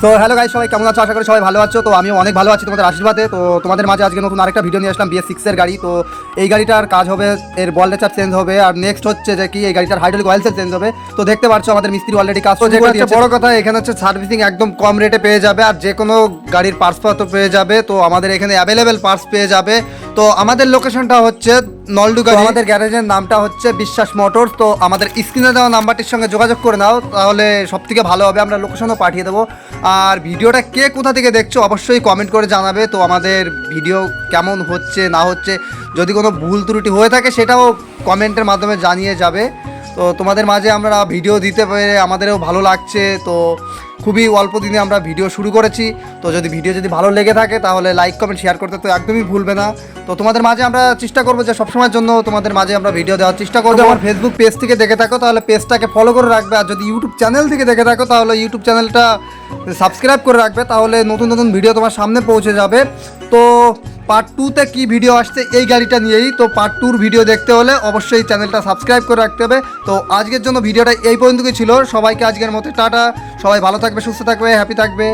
তো hello guys, সবাই কেমন আছো? আশা করি সবাই ভালো আছো। তো আমিও অনেক ভালো আছি তোমাদের আশীর্বাদে। তো তোমাদের মাঝে আজকে নতুন আরেকটা ভিডিও নিয়ে আসলাম BS6 এর গাড়ি। তো এই গাড়িটার কাজ হবে, এর বল লেচার চেঞ্জ হবে, আর নেক্সট হচ্ছে যে কি এই গাড়িটার হাইড্রোলিক অয়েল চেঞ্জ হবে। তো দেখতে পাচ্ছ আমাদের মিস্ত্রি অলরেডি কাজ শুরু করে দিয়েছে। বড় কথা এখানে হচ্ছে সার্ভিসিং একদম কম রেটে পেয়ে যাবে, আর যে কোনো গাড়ির পার্টস পত্র পেয়ে যাবে। তো আমাদের এখানে অ্যাভেলেবেল পার্টস পেয়ে যাবে। তো আমাদের লোকেশনটা হচ্ছে নলডুগাড়ি, আমাদের গ্যারেজের নামটা হচ্ছে বিশ্বাস মোটরস। তো আমাদের স্ক্রিনে দেওয়া নাম্বারটির সঙ্গে যোগাযোগ করে নাও, তাহলে সব থেকে ভালো হবে, আমরা লোকেশনও পাঠিয়ে দেবো। আর ভিডিওটা কে কোথা থেকে দেখছো অবশ্যই কমেন্ট করে জানাবে। তো আমাদের ভিডিও কেমন হচ্ছে না হচ্ছে, যদি কোনো ভুল ত্রুটি হয়ে থাকে সেটাও কমেন্টের মাধ্যমে জানিয়ে যাবে। তো তোমাদের মাঝে আমরা ভিডিও দিতে পেরে আমাদেরও ভালো লাগছে। তো খুবই অল্প দিনে আমরা ভিডিও শুরু করেছি। তো ভিডিও যদি ভালো লেগে থাকে তাহলে লাইক কমেন্ট শেয়ার করতে তো একদমই ভুলবে না। তো তোমাদের মাঝে আমরা চেষ্টা করবো যে সবসময়ের জন্য তোমাদের মাঝে আমরা ভিডিও দেওয়ার চেষ্টা করবো। আমার ফেসবুক পেজ থেকে দেখে থাকো তাহলে পেজটাকে ফলো করে রাখবে, আর যদি ইউটিউব চ্যানেল থেকে দেখে থাকো তাহলে ইউটিউব চ্যানেলটা সাবস্ক্রাইব করে রাখবে, তাহলে নতুন নতুন ভিডিও তোমার সামনে পৌঁছে যাবে। তো পার্ট 2তে কী ভিডিও আসছে এই গাড়িটা নিয়েই, তো পার্ট 2র ভিডিও দেখতে হলে অবশ্যই চ্যানেলটা সাবস্ক্রাইব করে রাখতে হবে। তো আজকের জন্য ভিডিওটা এই পর্যন্তই ছিল। সবাইকে আজকের মতো টাটা। সবাই ভালো থাকবে, সুস্থ থাকবে, হ্যাপি থাকবে।